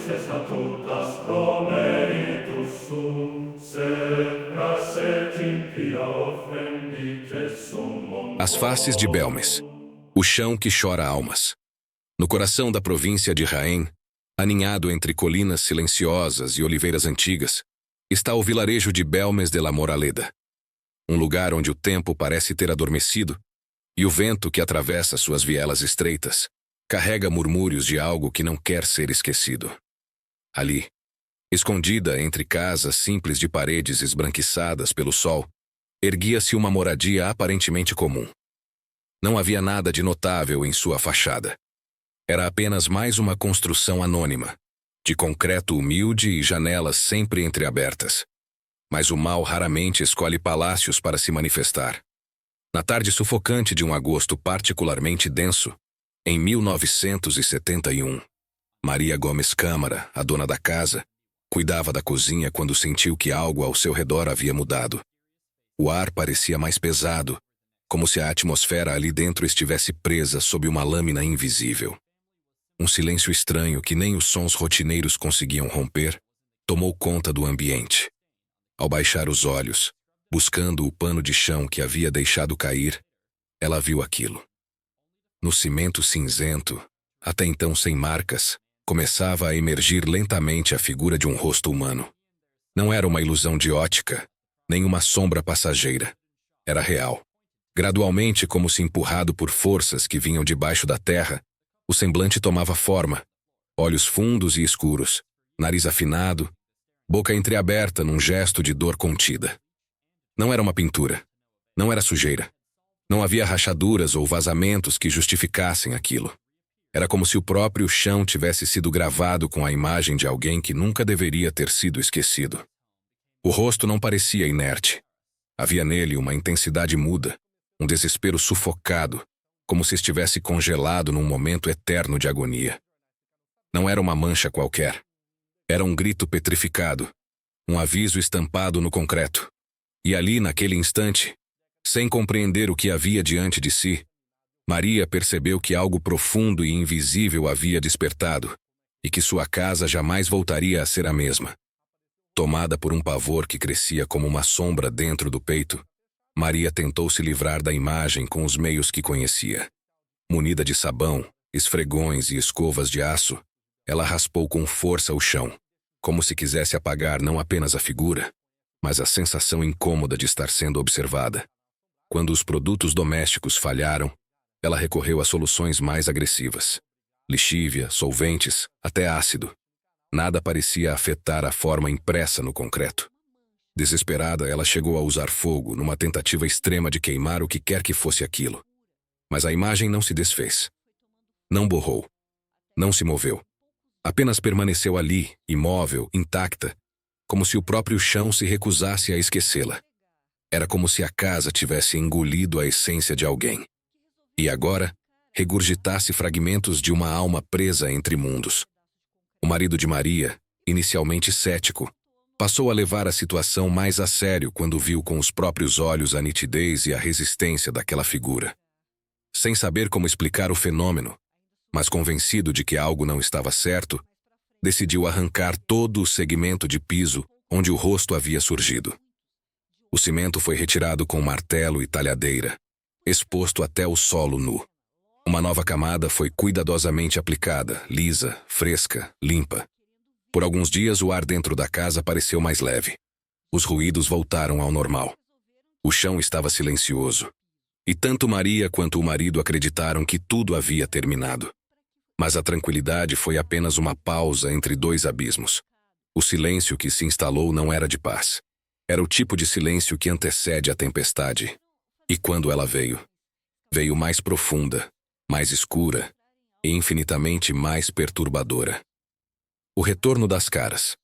statutas pro meritus sum, serra et impia offendite sum. As faces de Belmes, o chão que chora almas. No coração da província de Jaén, aninhado entre colinas silenciosas e oliveiras antigas, está o vilarejo de Belmes de la Moraleda. Um lugar onde o tempo parece ter adormecido e o vento que atravessa suas vielas estreitas carrega murmúrios de algo que não quer ser esquecido. Ali, escondida entre casas simples de paredes esbranquiçadas pelo sol, erguia-se uma moradia aparentemente comum. Não havia nada de notável em sua fachada. Era apenas mais uma construção anônima, de concreto humilde e janelas sempre entreabertas. Mas o mal raramente escolhe palácios para se manifestar. Na tarde sufocante de um agosto particularmente denso, em 1971, Maria Gomes Câmara, a dona da casa, cuidava da cozinha quando sentiu que algo ao seu redor havia mudado. O ar parecia mais pesado, como se a atmosfera ali dentro estivesse presa sob uma lâmina invisível. Um silêncio estranho que nem os sons rotineiros conseguiam romper tomou conta do ambiente. Ao baixar os olhos, buscando o pano de chão que havia deixado cair, ela viu aquilo. No cimento cinzento, até então sem marcas, começava a emergir lentamente a figura de um rosto humano. Não era uma ilusão de ótica, nem uma sombra passageira. Era real. Gradualmente, como se empurrado por forças que vinham debaixo da terra, o semblante tomava forma. Olhos fundos e escuros, nariz afinado, boca entreaberta num gesto de dor contida. Não era uma pintura. Não era sujeira. Não havia rachaduras ou vazamentos que justificassem aquilo. Era como se o próprio chão tivesse sido gravado com a imagem de alguém que nunca deveria ter sido esquecido. O rosto não parecia inerte. Havia nele uma intensidade muda, um desespero sufocado, como se estivesse congelado num momento eterno de agonia. Não era uma mancha qualquer. Era um grito petrificado, um aviso estampado no concreto. E ali, naquele instante, sem compreender o que havia diante de si, Maria percebeu que algo profundo e invisível havia despertado e que sua casa jamais voltaria a ser a mesma. Tomada por um pavor que crescia como uma sombra dentro do peito, Maria tentou se livrar da imagem com os meios que conhecia. Munida de sabão, esfregões e escovas de aço, ela raspou com força o chão, como se quisesse apagar não apenas a figura, mas a sensação incômoda de estar sendo observada. Quando os produtos domésticos falharam, ela recorreu a soluções mais agressivas. Lixívia, solventes, até ácido. Nada parecia afetar a forma impressa no concreto. Desesperada, ela chegou a usar fogo numa tentativa extrema de queimar o que quer que fosse aquilo. Mas a imagem não se desfez. Não borrou. Não se moveu. Apenas permaneceu ali, imóvel, intacta, como se o próprio chão se recusasse a esquecê-la. Era como se a casa tivesse engolido a essência de alguém. E agora, regurgitasse fragmentos de uma alma presa entre mundos. O marido de Maria, inicialmente cético, passou a levar a situação mais a sério quando viu com os próprios olhos a nitidez e a resistência daquela figura. Sem saber como explicar o fenômeno, mas convencido de que algo não estava certo, decidiu arrancar todo o segmento de piso onde o rosto havia surgido. O cimento foi retirado com martelo e talhadeira, exposto até o solo nu. Uma nova camada foi cuidadosamente aplicada, lisa, fresca, limpa. Por alguns dias o ar dentro da casa pareceu mais leve. Os ruídos voltaram ao normal. O chão estava silencioso. E tanto Maria quanto o marido acreditaram que tudo havia terminado. Mas a tranquilidade foi apenas uma pausa entre dois abismos. O silêncio que se instalou não era de paz. Era o tipo de silêncio que antecede a tempestade. E quando ela veio, veio mais profunda, mais escura e infinitamente mais perturbadora. O retorno das caras.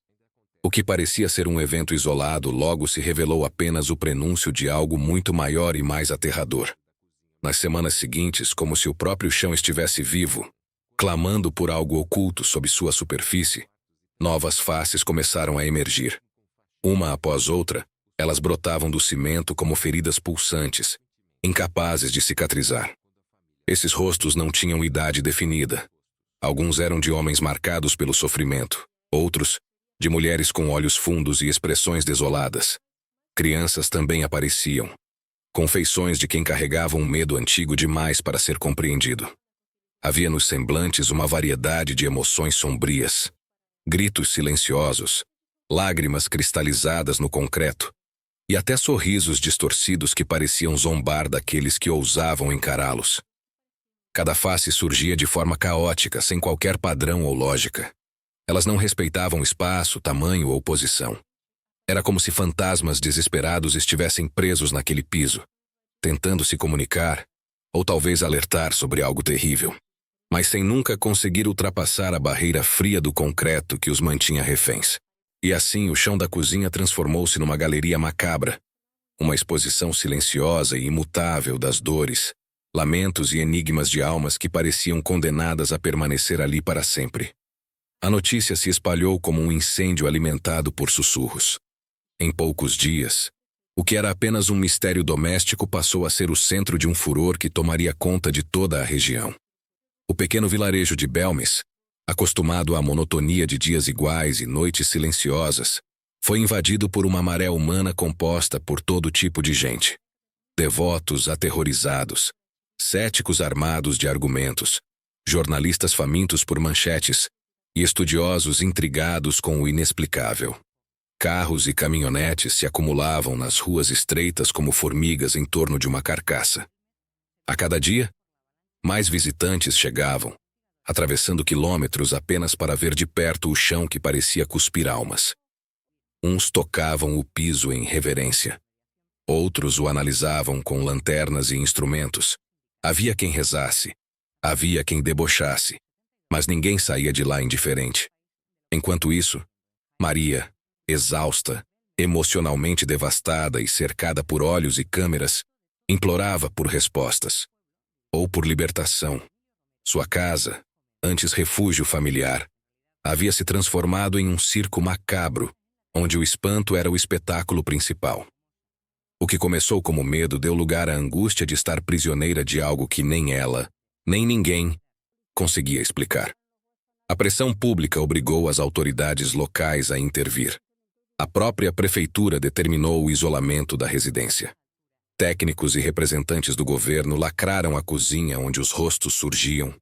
O que parecia ser um evento isolado logo se revelou apenas o prenúncio de algo muito maior e mais aterrador. Nas semanas seguintes, como se o próprio chão estivesse vivo, clamando por algo oculto sob sua superfície, novas faces começaram a emergir. Uma após outra, elas brotavam do cimento como feridas pulsantes, incapazes de cicatrizar. Esses rostos não tinham idade definida. Alguns eram de homens marcados pelo sofrimento, Outros, de mulheres com olhos fundos e expressões desoladas. Crianças também apareciam, com feições de quem carregava um medo antigo demais para ser compreendido. Havia nos semblantes uma variedade de emoções sombrias, gritos silenciosos, lágrimas cristalizadas no concreto, e até sorrisos distorcidos que pareciam zombar daqueles que ousavam encará-los. Cada face surgia de forma caótica, sem qualquer padrão ou lógica. Elas não respeitavam espaço, tamanho ou posição. Era como se fantasmas desesperados estivessem presos naquele piso, tentando se comunicar, ou talvez alertar sobre algo terrível, mas sem nunca conseguir ultrapassar a barreira fria do concreto que os mantinha reféns. E assim o chão da cozinha transformou-se numa galeria macabra, uma exposição silenciosa e imutável das dores, lamentos e enigmas de almas que pareciam condenadas a permanecer ali para sempre. A notícia se espalhou como um incêndio alimentado por sussurros. Em poucos dias, o que era apenas um mistério doméstico passou a ser o centro de um furor que tomaria conta de toda a região. O pequeno vilarejo de Belmes, acostumado à monotonia de dias iguais e noites silenciosas, foi invadido por uma maré humana composta por todo tipo de gente. Devotos aterrorizados, céticos armados de argumentos, jornalistas famintos por manchetes e estudiosos intrigados com o inexplicável. Carros e caminhonetes se acumulavam nas ruas estreitas como formigas em torno de uma carcaça. A cada dia, mais visitantes chegavam, atravessando quilômetros apenas para ver de perto o chão que parecia cuspir almas. Uns tocavam o piso em reverência. Outros o analisavam com lanternas e instrumentos. Havia quem rezasse. Havia quem debochasse. Mas ninguém saía de lá indiferente. Enquanto isso, Maria, exausta, emocionalmente devastada e cercada por olhos e câmeras, implorava por respostas. Ou por libertação. Sua casa, antes refúgio familiar, havia se transformado em um circo macabro, onde o espanto era o espetáculo principal. O que começou como medo deu lugar à angústia de estar prisioneira de algo que nem ela, nem ninguém, conseguia explicar. A pressão pública obrigou as autoridades locais a intervir. A própria prefeitura determinou o isolamento da residência. Técnicos e representantes do governo lacraram a cozinha onde os rostos surgiam,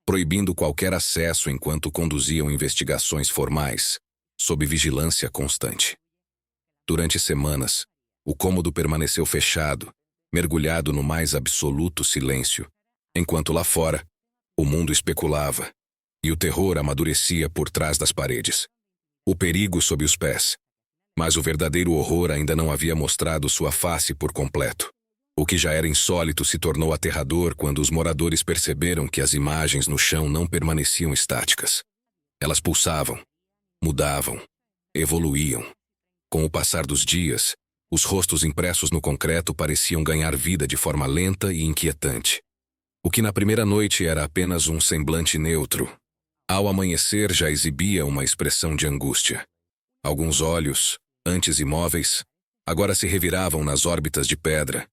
proibindo qualquer acesso enquanto conduziam investigações formais, sob vigilância constante. Durante semanas, o cômodo permaneceu fechado, mergulhado no mais absoluto silêncio, enquanto lá fora, o mundo especulava, e o terror amadurecia por trás das paredes. O perigo sob os pés. Mas o verdadeiro horror ainda não havia mostrado sua face por completo. O que já era insólito se tornou aterrador quando os moradores perceberam que as imagens no chão não permaneciam estáticas. Elas pulsavam, mudavam, evoluíam. Com o passar dos dias, os rostos impressos no concreto pareciam ganhar vida de forma lenta e inquietante. O que na primeira noite era apenas um semblante neutro, ao amanhecer já exibia uma expressão de angústia. Alguns olhos, antes imóveis, agora se reviravam nas órbitas de pedra,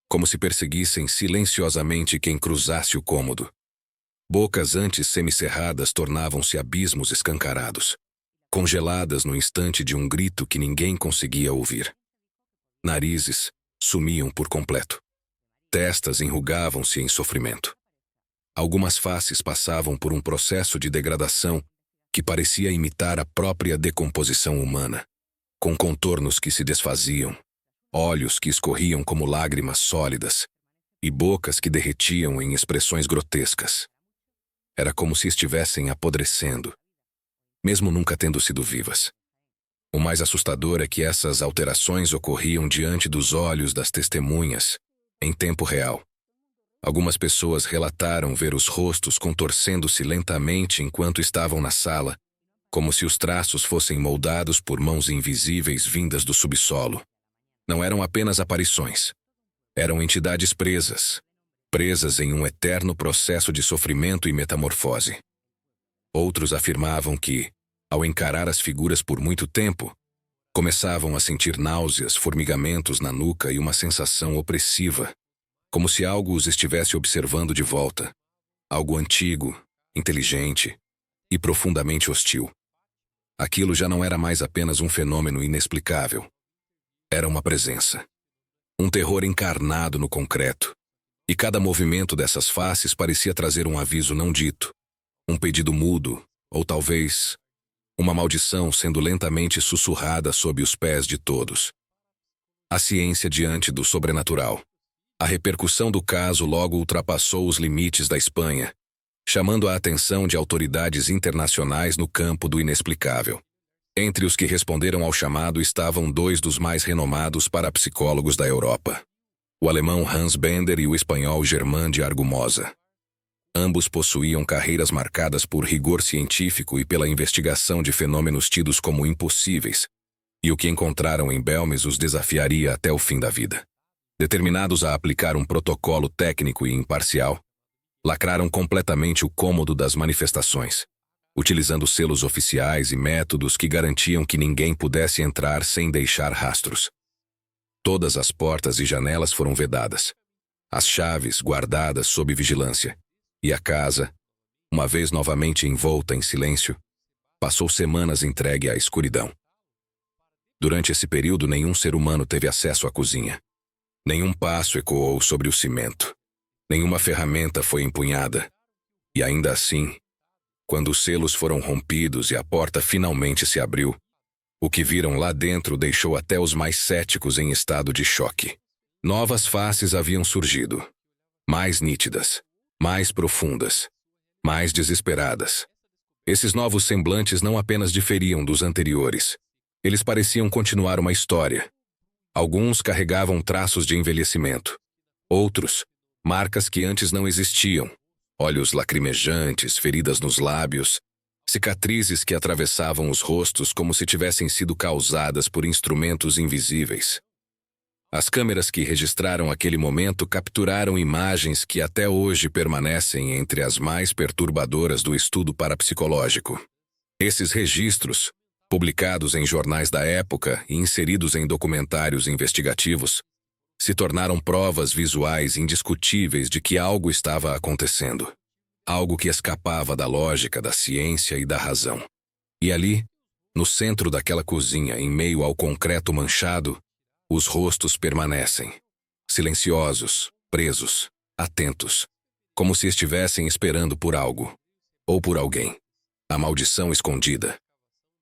como se perseguissem silenciosamente quem cruzasse o cômodo. Bocas antes semicerradas tornavam-se abismos escancarados, congeladas no instante de um grito que ninguém conseguia ouvir. Narizes sumiam por completo. Testas enrugavam-se em sofrimento. Algumas faces passavam por um processo de degradação que parecia imitar a própria decomposição humana, com contornos que se desfaziam, olhos que escorriam como lágrimas sólidas e bocas que derretiam em expressões grotescas. Era como se estivessem apodrecendo, mesmo nunca tendo sido vivas. O mais assustador é que essas alterações ocorriam diante dos olhos das testemunhas, em tempo real. Algumas pessoas relataram ver os rostos contorcendo-se lentamente enquanto estavam na sala, como se os traços fossem moldados por mãos invisíveis vindas do subsolo. Não eram apenas aparições. Eram entidades presas em um eterno processo de sofrimento e metamorfose. Outros afirmavam que, ao encarar as figuras por muito tempo, começavam a sentir náuseas, formigamentos na nuca e uma sensação opressiva, como se algo os estivesse observando de volta. Algo antigo, inteligente e profundamente hostil. Aquilo já não era mais apenas um fenômeno inexplicável. Era uma presença. Um terror encarnado no concreto. E cada movimento dessas faces parecia trazer um aviso não dito, um pedido mudo, ou talvez uma maldição sendo lentamente sussurrada sob os pés de todos. A ciência diante do sobrenatural. A repercussão do caso logo ultrapassou os limites da Espanha, chamando a atenção de autoridades internacionais no campo do inexplicável. Entre os que responderam ao chamado estavam dois dos mais renomados parapsicólogos da Europa, o alemão Hans Bender e o espanhol Germán de Argumosa. Ambos possuíam carreiras marcadas por rigor científico e pela investigação de fenômenos tidos como impossíveis, e o que encontraram em Belmes os desafiaria até o fim da vida. Determinados a aplicar um protocolo técnico e imparcial, lacraram completamente o cômodo das manifestações, utilizando selos oficiais e métodos que garantiam que ninguém pudesse entrar sem deixar rastros. Todas as portas e janelas foram vedadas, as chaves guardadas sob vigilância, e a casa, uma vez novamente envolta em silêncio, passou semanas entregue à escuridão. Durante esse período, nenhum ser humano teve acesso à cozinha. Nenhum passo ecoou sobre o cimento. Nenhuma ferramenta foi empunhada. E ainda assim, quando os selos foram rompidos e a porta finalmente se abriu, o que viram lá dentro deixou até os mais céticos em estado de choque. Novas faces haviam surgido, mais nítidas, mais profundas, mais desesperadas. Esses novos semblantes não apenas diferiam dos anteriores, eles pareciam continuar uma história. Alguns carregavam traços de envelhecimento, outros, marcas que antes não existiam, olhos lacrimejantes, feridas nos lábios, cicatrizes que atravessavam os rostos como se tivessem sido causadas por instrumentos invisíveis. As câmeras que registraram aquele momento capturaram imagens que até hoje permanecem entre as mais perturbadoras do estudo parapsicológico. Esses registros, publicados em jornais da época e inseridos em documentários investigativos, se tornaram provas visuais indiscutíveis de que algo estava acontecendo. Algo que escapava da lógica, da ciência e da razão. E ali, no centro daquela cozinha, em meio ao concreto manchado, os rostos permanecem, silenciosos, presos, atentos, como se estivessem esperando por algo, ou por alguém. A maldição escondida.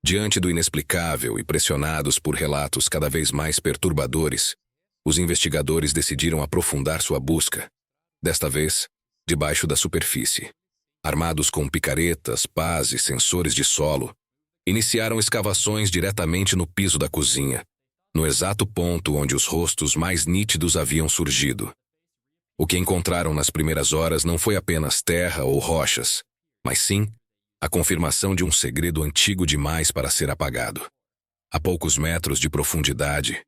Diante do inexplicável e pressionados por relatos cada vez mais perturbadores, os investigadores decidiram aprofundar sua busca, desta vez, debaixo da superfície. Armados com picaretas, pás e sensores de solo, iniciaram escavações diretamente no piso da cozinha, no exato ponto onde os rostos mais nítidos haviam surgido. O que encontraram nas primeiras horas não foi apenas terra ou rochas, mas sim a confirmação de um segredo antigo demais para ser apagado. A poucos metros de profundidade,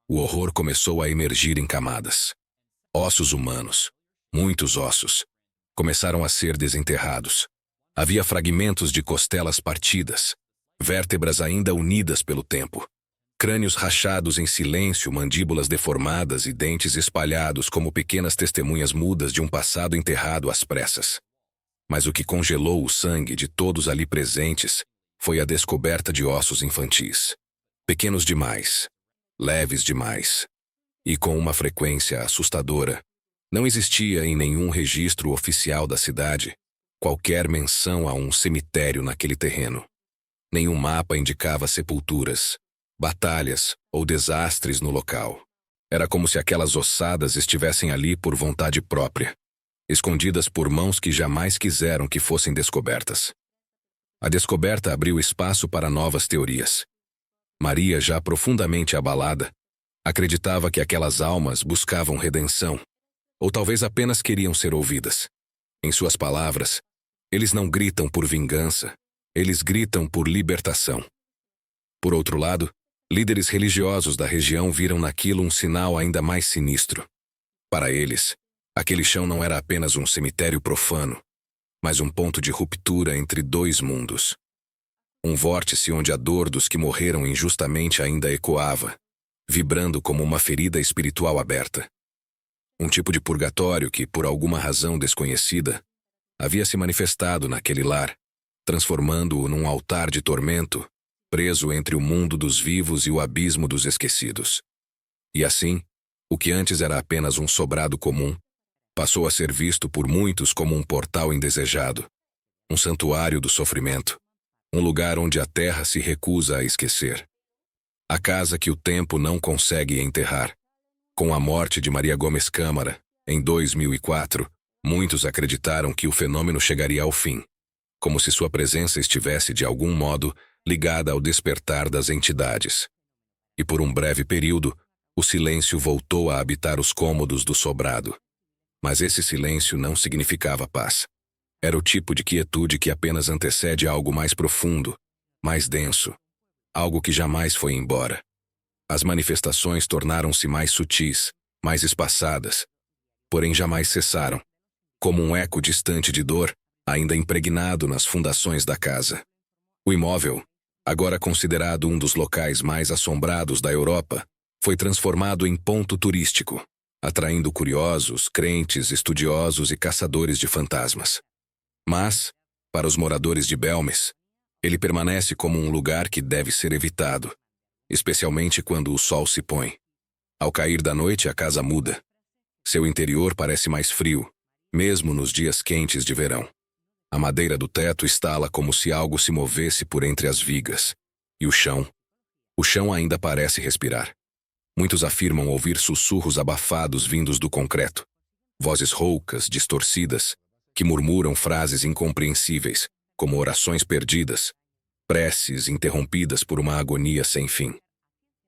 o horror começou a emergir em camadas. Ossos humanos, muitos ossos, começaram a ser desenterrados. Havia fragmentos de costelas partidas, vértebras ainda unidas pelo tempo, crânios rachados em silêncio, mandíbulas deformadas e dentes espalhados como pequenas testemunhas mudas de um passado enterrado às pressas. Mas o que congelou o sangue de todos ali presentes foi a descoberta de ossos infantis. Pequenos demais, leves demais, e com uma frequência assustadora. Não existia em nenhum registro oficial da cidade qualquer menção a um cemitério naquele terreno. Nenhum mapa indicava sepulturas, batalhas ou desastres no local. Era como se aquelas ossadas estivessem ali por vontade própria, escondidas por mãos que jamais quiseram que fossem descobertas. A descoberta abriu espaço para novas teorias. Maria, já profundamente abalada, acreditava que aquelas almas buscavam redenção, ou talvez apenas queriam ser ouvidas. Em suas palavras, eles não gritam por vingança, eles gritam por libertação. Por outro lado, líderes religiosos da região viram naquilo um sinal ainda mais sinistro. Para eles, aquele chão não era apenas um cemitério profano, mas um ponto de ruptura entre dois mundos. Um vórtice onde a dor dos que morreram injustamente ainda ecoava, vibrando como uma ferida espiritual aberta. Um tipo de purgatório que, por alguma razão desconhecida, havia se manifestado naquele lar, transformando-o num altar de tormento preso entre o mundo dos vivos e o abismo dos esquecidos. E assim, o que antes era apenas um sobrado comum, passou a ser visto por muitos como um portal indesejado, um santuário do sofrimento, um lugar onde a terra se recusa a esquecer. A casa que o tempo não consegue enterrar. Com a morte de Maria Gomes Câmara, em 2004, muitos acreditaram que o fenômeno chegaria ao fim, como se sua presença estivesse, de algum modo, ligada ao despertar das entidades. E por um breve período, o silêncio voltou a habitar os cômodos do sobrado. Mas esse silêncio não significava paz. Era o tipo de quietude que apenas antecede algo mais profundo, mais denso, algo que jamais foi embora. As manifestações tornaram-se mais sutis, mais espaçadas, porém jamais cessaram, como um eco distante de dor, ainda impregnado nas fundações da casa. O imóvel, agora considerado um dos locais mais assombrados da Europa, foi transformado em ponto turístico, atraindo curiosos, crentes, estudiosos e caçadores de fantasmas. Mas, para os moradores de Belmes, ele permanece como um lugar que deve ser evitado, especialmente quando o sol se põe. Ao cair da noite, a casa muda. Seu interior parece mais frio, mesmo nos dias quentes de verão. A madeira do teto estala como se algo se movesse por entre as vigas. E o chão ainda parece respirar. Muitos afirmam ouvir sussurros abafados vindos do concreto. Vozes roucas, distorcidas, que murmuram frases incompreensíveis, como orações perdidas, preces interrompidas por uma agonia sem fim.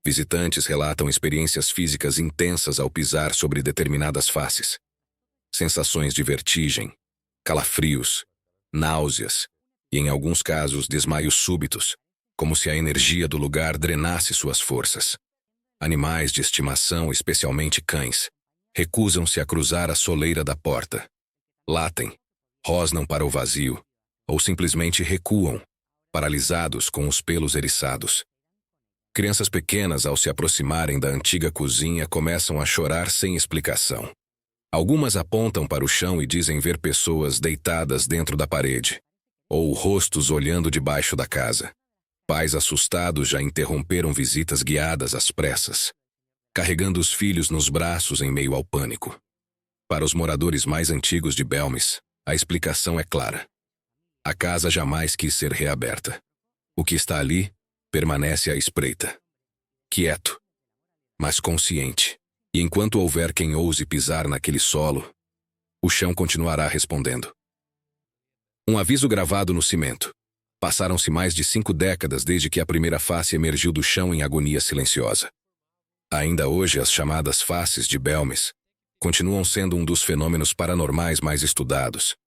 Visitantes relatam experiências físicas intensas ao pisar sobre determinadas faces. Sensações de vertigem, calafrios, náuseas e, em alguns casos, desmaios súbitos, como se a energia do lugar drenasse suas forças. Animais de estimação, especialmente cães, recusam-se a cruzar a soleira da porta. Latem, rosnam para o vazio, ou simplesmente recuam, paralisados com os pelos eriçados. Crianças pequenas, ao se aproximarem da antiga cozinha, começam a chorar sem explicação. Algumas apontam para o chão e dizem ver pessoas deitadas dentro da parede, ou rostos olhando debaixo da casa. Pais assustados já interromperam visitas guiadas às pressas, carregando os filhos nos braços em meio ao pânico. Para os moradores mais antigos de Belmes, a explicação é clara. A casa jamais quis ser reaberta. O que está ali permanece à espreita. Quieto, mas consciente. E enquanto houver quem ouse pisar naquele solo, o chão continuará respondendo. Um aviso gravado no cimento. Passaram-se mais de 5 décadas desde que a primeira face emergiu do chão em agonia silenciosa. Ainda hoje, as chamadas faces de Belmes continuam sendo um dos fenômenos paranormais mais estudados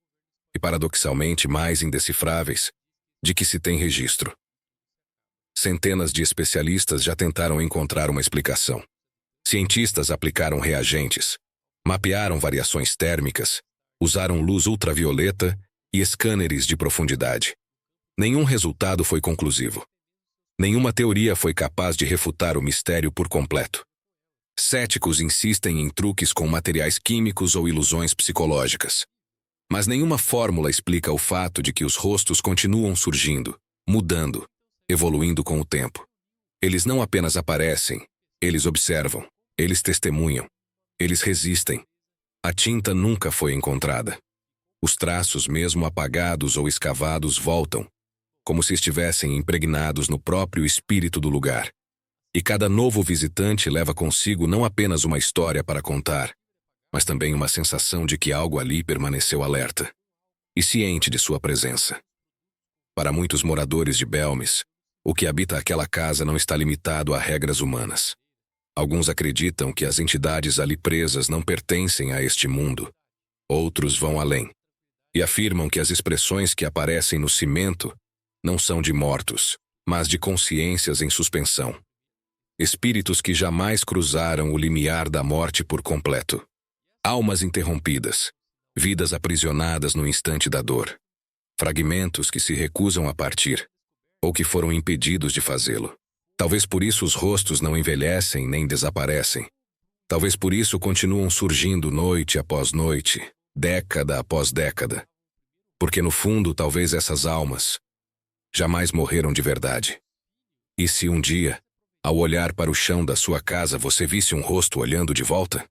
e, paradoxalmente, mais indecifráveis de que se tem registro. Centenas de especialistas já tentaram encontrar uma explicação. Cientistas aplicaram reagentes, mapearam variações térmicas, usaram luz ultravioleta e escâneres de profundidade. Nenhum resultado foi conclusivo. Nenhuma teoria foi capaz de refutar o mistério por completo. Céticos insistem em truques com materiais químicos ou ilusões psicológicas. Mas nenhuma fórmula explica o fato de que os rostos continuam surgindo, mudando, evoluindo com o tempo. Eles não apenas aparecem, eles observam, eles testemunham, eles resistem. A tinta nunca foi encontrada. Os traços, mesmo apagados ou escavados, voltam, como se estivessem impregnados no próprio espírito do lugar. E cada novo visitante leva consigo não apenas uma história para contar, mas também uma sensação de que algo ali permaneceu alerta e ciente de sua presença. Para muitos moradores de Belmes, o que habita aquela casa não está limitado a regras humanas. Alguns acreditam que as entidades ali presas não pertencem a este mundo. Outros vão além e afirmam que as expressões que aparecem no cimento não são de mortos, mas de consciências em suspensão. Espíritos que jamais cruzaram o limiar da morte por completo. Almas interrompidas, vidas aprisionadas no instante da dor. Fragmentos que se recusam a partir, ou que foram impedidos de fazê-lo. Talvez por isso os rostos não envelhecem nem desaparecem. Talvez por isso continuam surgindo noite após noite, década após década. Porque no fundo talvez essas almas jamais morreram de verdade. E se um dia, ao olhar para o chão da sua casa, você visse um rosto olhando de volta?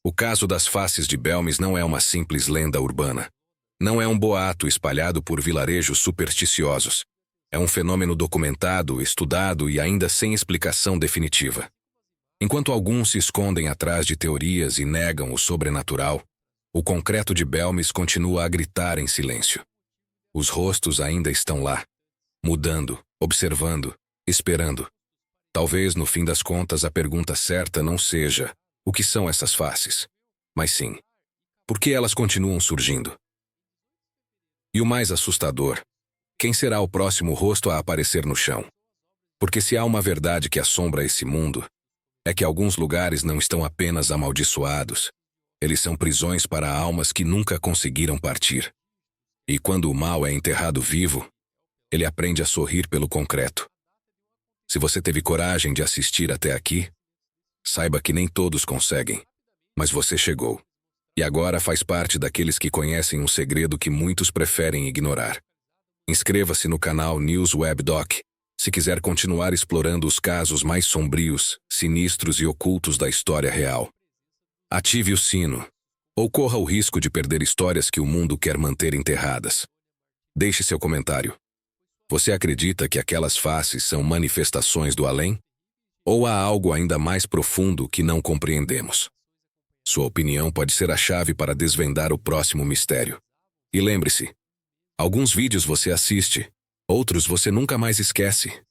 O caso das faces de Belmes não é uma simples lenda urbana. Não é um boato espalhado por vilarejos supersticiosos. É um fenômeno documentado, estudado e ainda sem explicação definitiva. Enquanto alguns se escondem atrás de teorias e negam o sobrenatural, o concreto de Belmes continua a gritar em silêncio. Os rostos ainda estão lá, mudando, observando, esperando. Talvez, no fim das contas, a pergunta certa não seja o que são essas faces, mas sim, por que elas continuam surgindo? E o mais assustador, quem será o próximo rosto a aparecer no chão? Porque se há uma verdade que assombra esse mundo, é que alguns lugares não estão apenas amaldiçoados, eles são prisões para almas que nunca conseguiram partir. E quando o mal é enterrado vivo, ele aprende a sorrir pelo concreto. Se você teve coragem de assistir até aqui, saiba que nem todos conseguem, mas você chegou. E agora faz parte daqueles que conhecem um segredo que muitos preferem ignorar. Inscreva-se no canal News Web Doc, se quiser continuar explorando os casos mais sombrios, sinistros e ocultos da história real. Ative o sino, ou corra o risco de perder histórias que o mundo quer manter enterradas. Deixe seu comentário. Você acredita que aquelas faces são manifestações do além? Ou há algo ainda mais profundo que não compreendemos? Sua opinião pode ser a chave para desvendar o próximo mistério. E lembre-se, alguns vídeos você assiste, outros você nunca mais esquece.